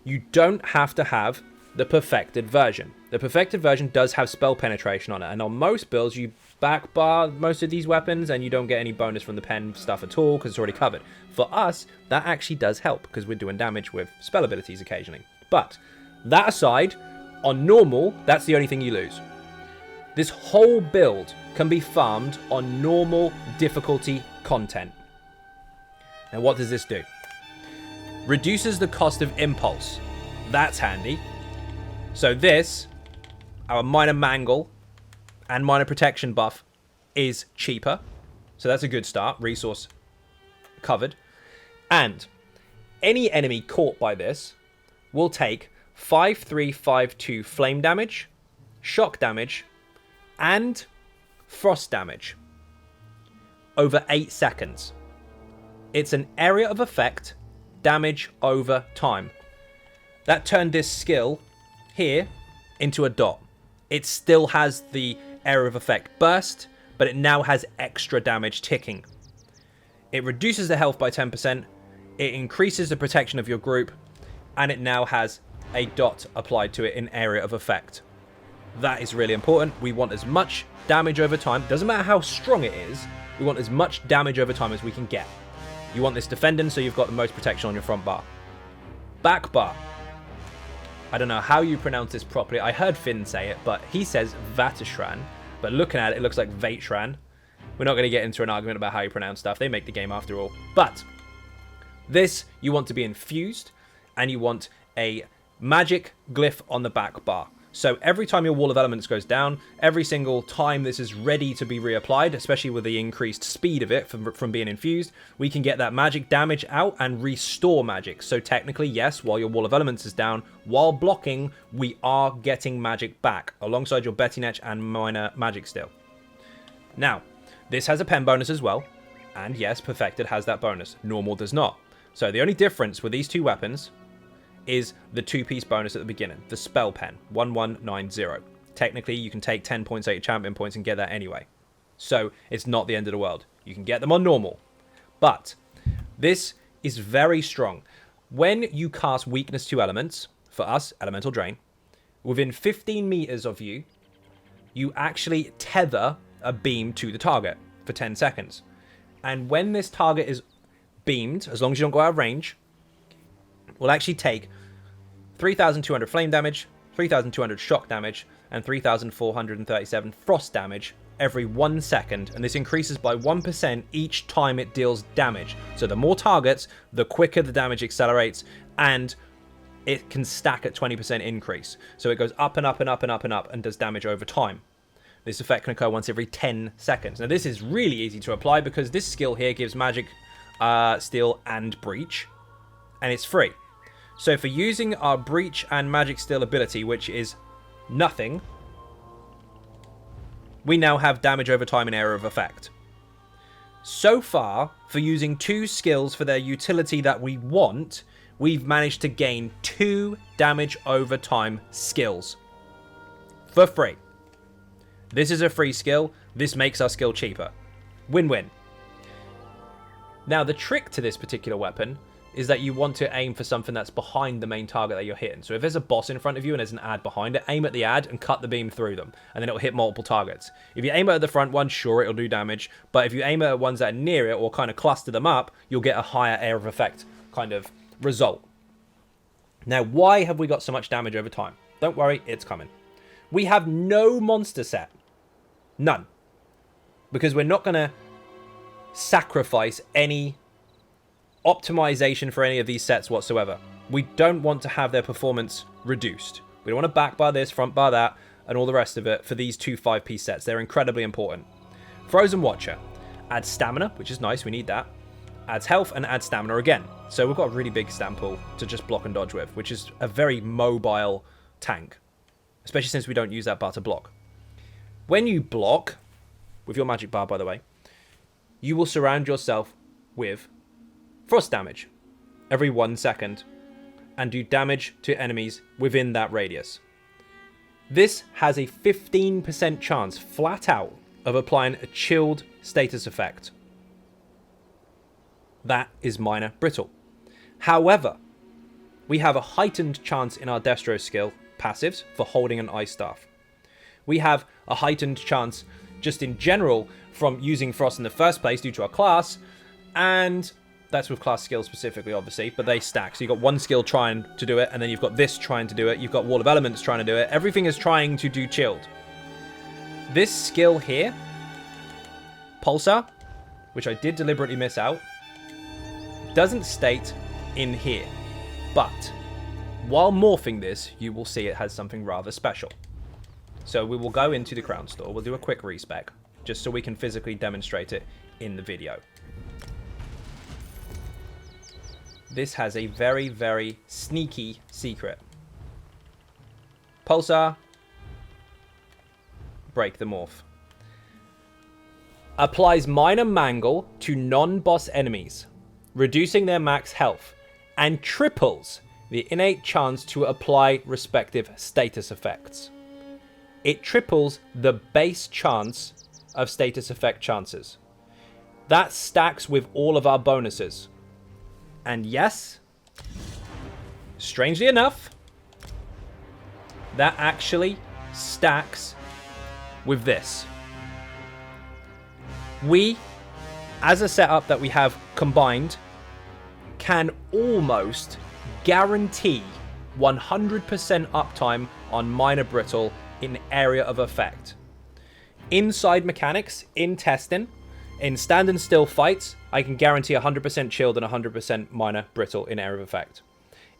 You don't have to have the perfected version. The perfected version does have spell penetration on it, and on most builds you back bar most of these weapons and you don't get any bonus from the pen stuff at all because it's already covered. For us, that actually does help because we're doing damage with spell abilities occasionally. But that aside, on normal, that's the only thing you lose. This whole build can be farmed on normal difficulty content. Now, what does this do? Reduces the cost of impulse. That's handy. So this, our minor mangle and minor protection buff, is cheaper. So that's a good start. Resource covered. And any enemy caught by this will take 5/3/5/2 flame damage, shock damage, and frost damage over 8 seconds. It's an area of effect damage over time. That turned this skill here into a dot. It still has the area of effect burst, but it now has extra damage ticking. It reduces the health by 10%, it increases the protection of your group, and it now has a dot applied to it in area of effect. That is really important. We want as much damage over time. Doesn't matter how strong it is, we want as much damage over time as we can get. You want this defending so you've got the most protection on your front bar. Back bar. I don't know how you pronounce this properly. I heard Finn say it, but he says Vatishran. But looking at it, it looks like Vaitran. We're not going to get into an argument about how you pronounce stuff. They make the game after all. But this, you want to be infused, and you want a magic glyph on the back bar. So every time your Wall of Elements goes down, every single time this is ready to be reapplied, especially with the increased speed of it from being infused, we can get that magic damage out and restore magic. So technically, yes, while your Wall of Elements is down, while blocking, we are getting magic back, alongside your Betty Netch and Minor Magic Steel. Now, this has a pen bonus as well, and yes, Perfected has that bonus. Normal does not. So the only difference with these two weapons is the 2-piece bonus at the beginning, the spell pen, 1190. Technically, you can take 10 points out of champion points and get that anyway. So it's not the end of the world. You can get them on normal. But this is very strong. When you cast weakness to elements, for us, elemental drain, within 15 meters of you, you actually tether a beam to the target for 10 seconds. And when this target is beamed, as long as you don't go out of range, will actually take 3,200 flame damage, 3,200 shock damage, and 3,437 frost damage every 1 second, and this increases by 1% each time it deals damage. So the more targets, the quicker the damage accelerates, and it can stack at 20% increase. So it goes up and up and up and up and up and does damage over time. This effect can occur once every 10 seconds. Now this is really easy to apply because this skill here gives magic, steel, and breach, and it's free. So for using our breach and magic steel ability, which is nothing, we now have damage over time and area of effect. So far, for using 2 skills for their utility that we want, we've managed to gain 2 damage over time skills for free. This is a free skill. This makes our skill cheaper. Win-win. Now, the trick to this particular weapon is that you want to aim for something that's behind the main target that you're hitting. So if there's a boss in front of you and there's an ad behind it, aim at the ad and cut the beam through them, and then it'll hit multiple targets. If you aim at the front one, sure, it'll do damage, but if you aim at ones that are near it or kind of cluster them up, you'll get a higher area of effect kind of result. Now, why have we got so much damage over time? Don't worry, it's coming. We have no monster set. None. Because we're not going to sacrifice any optimization for any of these sets whatsoever. We don't want to have their performance reduced. We don't want to back bar this, front bar that, and all the rest of it for these 2 5-piece sets. They're incredibly important. Frozen Watcher adds stamina, which is nice, we need that. Adds health and adds stamina again. So we've got a really big stam pool to just block and dodge with, which is a very mobile tank, especially since we don't use that bar to block. When you block, with your magic bar by the way, you will surround yourself with frost damage every 1 second and do damage to enemies within that radius. This has a 15% chance flat out of applying a chilled status effect. That is minor brittle. However, we have a heightened chance in our Destro skill passives for holding an ice staff. We have a heightened chance just in general from using frost in the first place due to our class, and that's with class skills specifically, obviously, but they stack. So you've got one skill trying to do it, and then you've got this trying to do it. You've got Wall of Elements trying to do it. Everything is trying to do chilled. This skill here, Pulsar, which I did deliberately miss out, doesn't state in here. But while morphing this, you will see it has something rather special. So we will go into the Crown Store. We'll do a quick respec, just so we can physically demonstrate it in the video. This has a very, very sneaky secret. Pulsar. Break the morph. Applies minor mangle to non-boss enemies, reducing their max health, and triples the innate chance to apply respective status effects. It triples the base chance of status effect chances. That stacks with all of our bonuses. And yes, strangely enough, that actually stacks with this. We, as a setup that we have combined, can almost guarantee 100% uptime on minor brittle in area of effect. Inside mechanics, in testing, in stand and still fights, I can guarantee 100% chilled and 100% minor brittle in area of effect.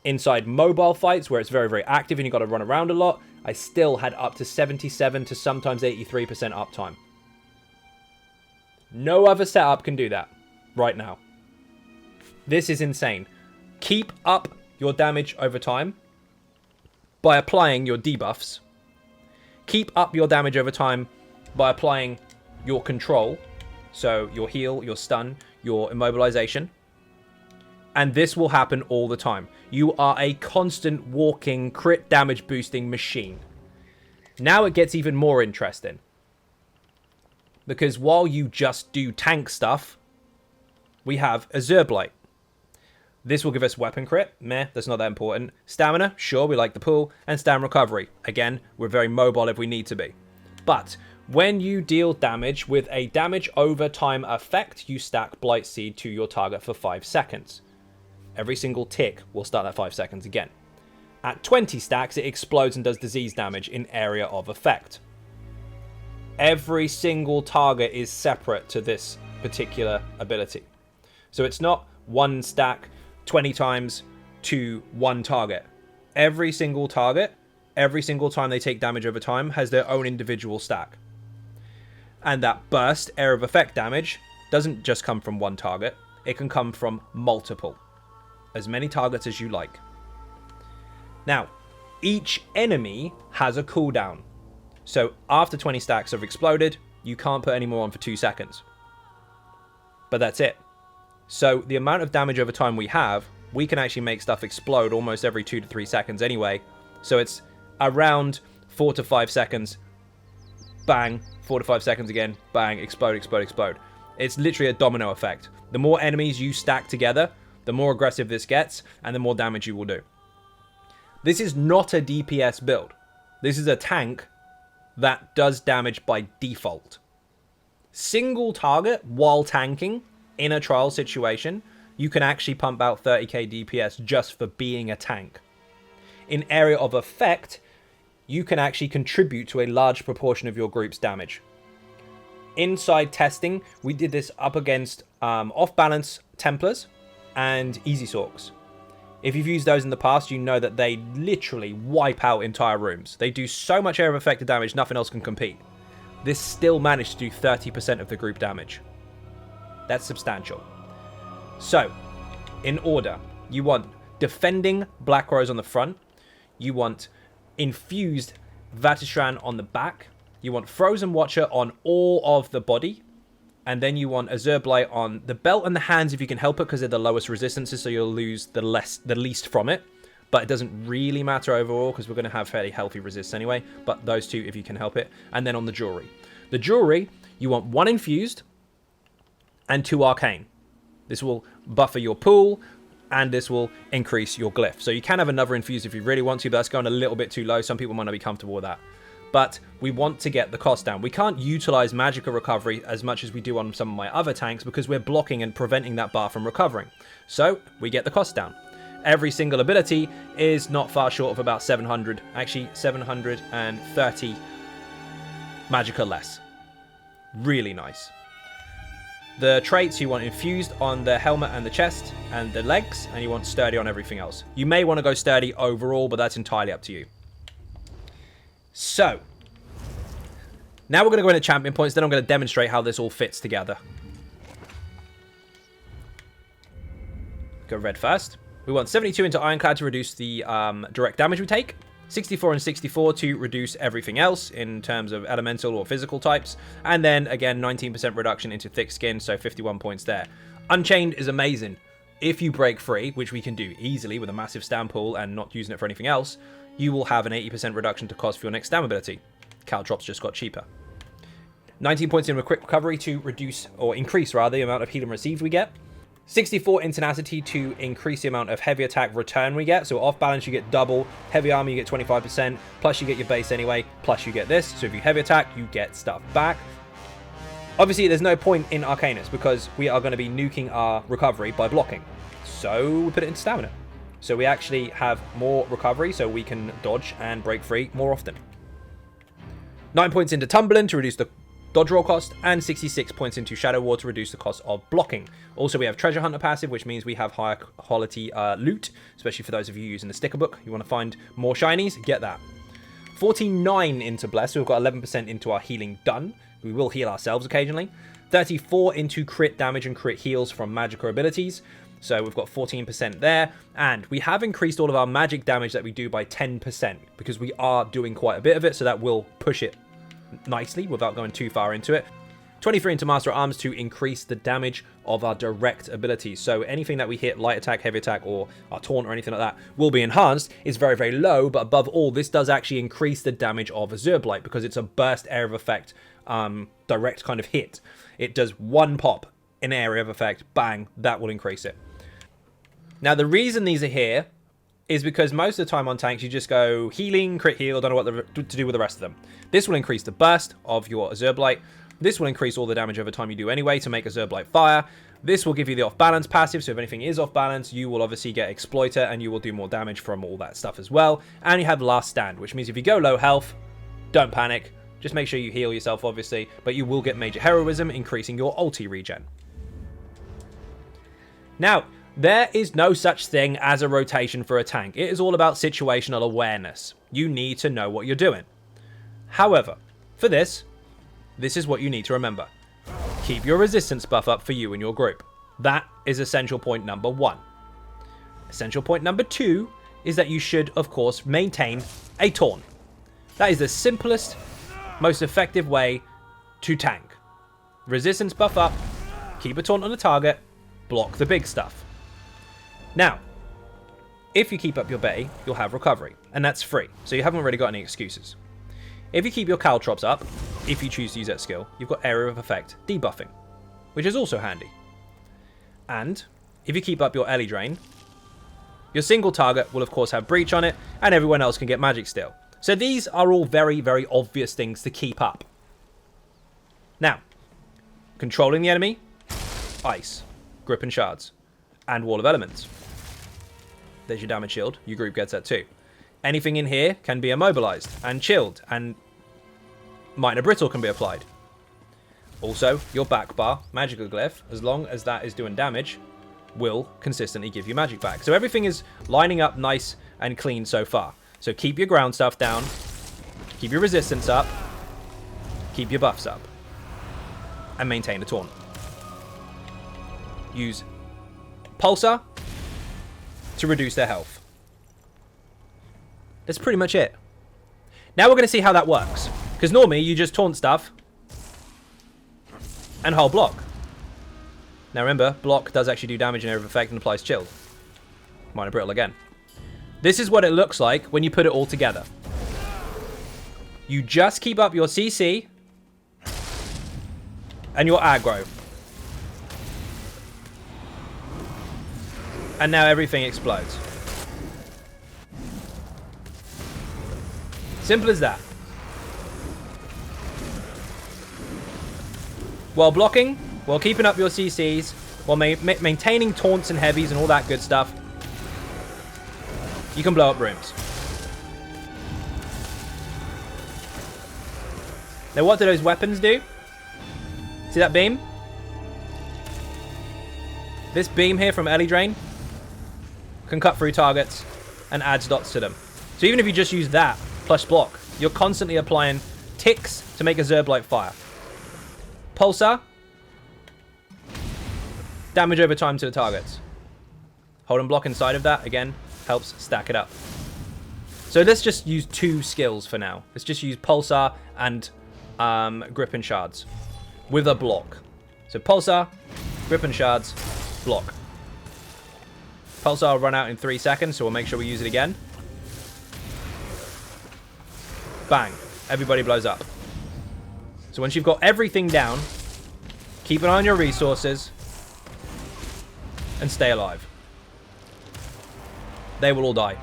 Inside mobile fights, where it's very, very active and you've got to run around a lot, I still had up to 77 to sometimes 83% uptime. No other setup can do that right now. This is insane. Keep up your damage over time by applying your debuffs. Keep up your damage over time by applying your control. So your heal, your stun, your immobilization. And this will happen all the time. You are a constant walking crit damage boosting machine. Now it gets even more interesting. Because while you just do tank stuff, we have Azure Blight. This will give us weapon crit. Meh, that's not that important. Stamina, sure, we like the pool. And stamina recovery. Again, we're very mobile if we need to be. But when you deal damage with a damage over time effect, you stack Blight Seed to your target for 5 seconds. Every single tick will start that 5 seconds again. At 20 stacks, it explodes and does disease damage in area of effect. Every single target is separate to this particular ability. So it's not one stack 20 times to one target. Every single target, every single time they take damage over time, has their own individual stack. And that burst area of effect damage doesn't just come from one target. It can come from multiple. As many targets as you like. Now, each enemy has a cooldown. So after 20 stacks have exploded, you can't put any more on for 2 seconds. But that's it. So the amount of damage over time we have, we can actually make stuff explode almost every 2 to 3 seconds anyway. So it's around 4 to 5 seconds. Bang. 4 to 5 seconds again. Bang. Explode, explode, explode. It's literally a domino effect. The more enemies you stack together, the more aggressive this gets, and the more damage you will do. This is not a DPS build. This is a tank that does damage by default. Single target while tanking in a trial situation, you can actually pump out 30k DPS just for being a tank. In area of effect, you can actually contribute to a large proportion of your group's damage. Inside testing, we did this up against off-balance Templars and Easy Sorks. If you've used those in the past, you know that they literally wipe out entire rooms. They do so much area of effective damage, nothing else can compete. This still managed to do 30% of the group damage. That's substantial. So, in order, you want defending Black Rose on the front. You want infused Vatishran on the back. You want Frozen Watcher on all of the body. And then you want Azure Blight on the belt and the hands if you can help it, because they're the lowest resistances, so you'll lose the least from it. But it doesn't really matter overall, because we're going to have fairly healthy resists anyway. But those two if you can help it. And then on the jewelry. The jewelry, you want 1 infused and 2 arcane. This will buffer your pool, and this will increase your glyph. So you can have another infused if you really want to, but that's going a little bit too low. Some people might not be comfortable with that. But we want to get the cost down. We can't utilize Magicka recovery as much as we do on some of my other tanks because we're blocking and preventing that bar from recovering. So we get the cost down. Every single ability is not far short of about 700, actually 730 Magicka less. Really nice. The traits, you want infused on the helmet and the chest and the legs, and you want sturdy on everything else. You may want to go sturdy overall, but that's entirely up to you. So, now we're going to go into champion points, then I'm going to demonstrate how this all fits together. Go red first. We want 72 into Ironclad to reduce the direct damage we take. 64 and 64 to reduce everything else in terms of elemental or physical types. And then, again, 19% reduction into thick skin, so 51 points there. Unchained is amazing. If you break free, which we can do easily with a massive stam pool and not using it for anything else, you will have an 80% reduction to cost for your next stam ability. Caltrops just got cheaper. 19 points in with quick recovery to reduce, or increase rather, the amount of healing received we get. 64 in tenacity to increase the amount of heavy attack return we get. So off balance you get double, heavy armor you get 25%, plus you get your base anyway, plus you get this. So if you heavy attack, you get stuff back. Obviously there's no point in Arcanus because we are going to be nuking our recovery by blocking. So we put it into stamina. So we actually have more recovery so we can dodge and break free more often. 9 points into Tumbling to reduce the dodge roll cost, and 66 points into Shadow Ward to reduce the cost of blocking. Also, we have Treasure Hunter passive, which means we have higher quality loot, especially for those of you using the sticker book. You want to find more shinies? Get that. 49 into Bless, so we've got 11% into our healing done. We will heal ourselves occasionally. 34 into crit damage and crit heals from Magicka abilities. So we've got 14% there. And we have increased all of our magic damage that we do by 10% because we are doing quite a bit of it. So that will push it nicely without going too far into it. 23 into Master at Arms to increase the damage of our direct abilities. So anything that we hit, light attack, heavy attack, or our taunt or anything like that, will be enhanced. It's very, very low, but above all, this does actually increase the damage of Azure Blight because it's a burst area of effect, direct kind of hit. It does one pop in area of effect, bang, that will increase it. Now, the reason these are here is because most of the time on tanks, you just go healing, crit heal, don't know what to do with the rest of them. This will increase the burst of your Azure Blight. This will increase all the damage over time you do anyway to make Azure Blight fire. This will give you the off balance passive, so if anything is off balance, you will obviously get Exploiter and you will do more damage from all that stuff as well. And you have Last Stand, which means if you go low health, don't panic. Just make sure you heal yourself, obviously, but you will get Major Heroism, increasing your ulti regen. Now, there is no such thing as a rotation for a tank. It is all about situational awareness. You need to know what you're doing. However, for this is what you need to remember. Keep your resistance buff up for you and your group. That is essential point number 1. Essential point number 2 is that you should, of course, maintain a taunt. That is the simplest, most effective way to tank. Resistance buff up, keep a taunt on the target, block the big stuff. Now, if you keep up your Betty, you'll have recovery, and that's free, so you haven't really got any excuses. If you keep your Caltrops up, if you choose to use that skill, you've got area of effect debuffing, which is also handy. And if you keep up your Ellie Drain, your single target will of course have breach on it, and everyone else can get magic steal. So these are all very, very obvious things to keep up. Now, controlling the enemy, ice, grip and shards, and wall of elements. There's your damage shield, your group gets that too. Anything in here can be immobilized and chilled, and minor brittle can be applied. Also, your back bar, Magicka glyph, as long as that is doing damage, will consistently give you magic back. So everything is lining up nice and clean so far. So keep your ground stuff down, keep your resistance up, keep your buffs up, and maintain a taunt. Use Pulsar to reduce their health. That's pretty much it. Now we're going to see how that works. Because normally you just taunt stuff and hold block. Now remember, block does actually do damage and area of effect and applies chilled. Minor brittle again. This is what it looks like when you put it all together. You just keep up your CC and your aggro. And now everything explodes. Simple as that. While blocking, while keeping up your CCs, while maintaining taunts and heavies and all that good stuff, you can blow up rooms. Now what do those weapons do? See that beam? This beam here from Ellie Drain can cut through targets and adds dots to them. So even if you just use that plus block, you're constantly applying ticks to make a Azure Blight fire. Pulsar, damage over time to the targets. Hold and block inside of that, again, helps stack it up. So let's just use 2 skills for now. Let's just use Pulsar and Grip and Shards with a block. So Pulsar, Grip and Shards, block. Pulsar will run out in 3 seconds, so we'll make sure we use it again. Bang. Everybody blows up. So once you've got everything down, keep an eye on your resources and stay alive. They will all die.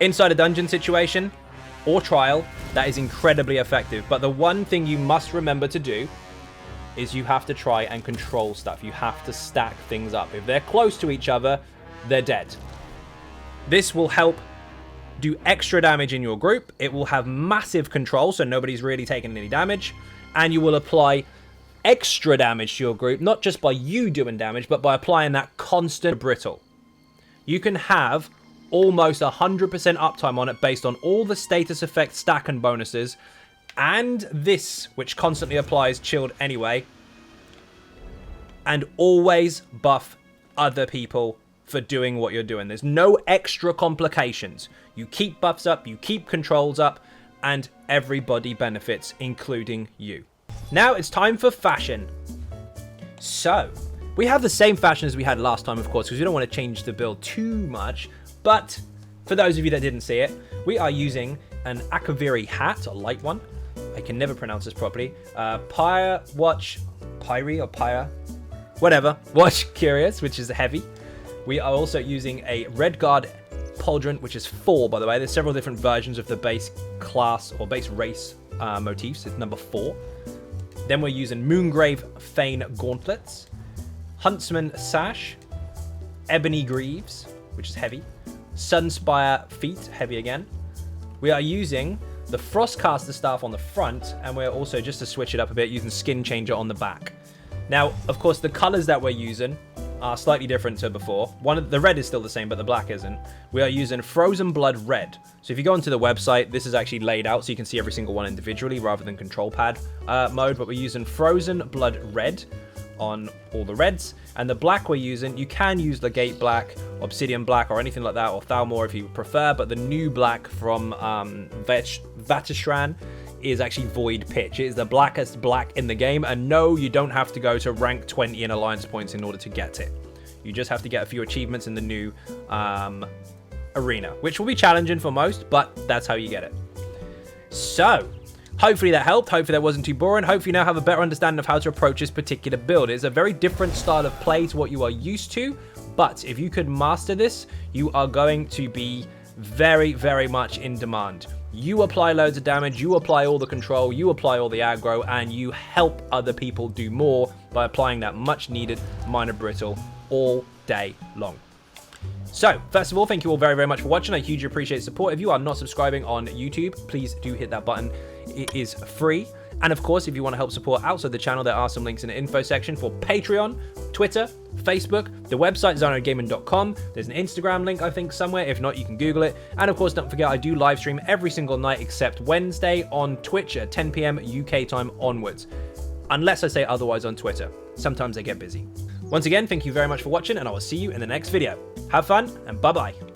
Inside a dungeon situation or trial, that is incredibly effective. But the one thing you must remember to do is you have to try and control stuff. You have to stack things up. If they're close to each other, they're dead. This will help do extra damage in your group. It will have massive control, so nobody's really taking any damage. and you will apply extra damage to your group, not just by you doing damage, but by applying that constant brittle. You can have almost 100% uptime on it based on all the status effect stack and bonuses, and this, which constantly applies chilled anyway, and always buff other people for doing what you're doing. There's no extra complications. You keep buffs up, you keep controls up, and everybody benefits, including you. Now it's time for fashion. So, we have the same fashion as we had last time, of course, because we don't want to change the build too much. But for those of you that didn't see it, we are using an Akaviri hat, a light one. I can never pronounce this properly. Pyre Watch Curious, which is heavy. We are also using a Red Guard Pauldron, which is 4, by the way. There's several different versions of the base class or base race motifs. It's number 4. Then we're using Moongrave Fane Gauntlets, Huntsman Sash, Ebony Greaves, which is heavy, Sunspire Feet, heavy again. We are using the Frostcaster Staff on the front, and we're also, just to switch it up a bit, using Skin Changer on the back. Now, of course, the colors that we're using are slightly different to before. The red is still the same, but the black isn't. We are using Frozen Blood Red. So if you go onto the website, this is actually laid out so you can see every single one individually rather than control pad mode. But we're using Frozen Blood Red on all the reds. And the black we're using, you can use the Gate Black, Obsidian Black, or anything like that, or Thalmor if you prefer. But the new black from Vatishran is actually Void Pitch. It is the blackest black in the game, and no, you don't have to go to rank 20 in alliance points in order to get it. You just have to get a few achievements in the new arena, which will be challenging for most, but that's how you get it. So hopefully that helped. Hopefully that wasn't too boring. Hopefully you now have a better understanding of how to approach this particular build. It's a very different style of play to what you are used to, but if you could master this, you are going to be very, very much in demand. You apply loads of damage, you apply all the control, you apply all the aggro, and you help other people do more by applying that much needed minor brittle all day long. So, first of all, thank you all very, very much for watching. I hugely appreciate the support. If you are not subscribing on YouTube, please do hit that button. It is free. And of course, if you want to help support outside the channel, there are some links in the info section for Patreon, Twitter, Facebook, the website XynodeGaming.com. There's an Instagram link, I think, somewhere. If not, you can Google it. And of course, don't forget, I do live stream every single night except Wednesday on Twitch at 10 PM UK time onwards. Unless I say otherwise on Twitter. Sometimes I get busy. Once again, thank you very much for watching, and I will see you in the next video. Have fun, and bye-bye.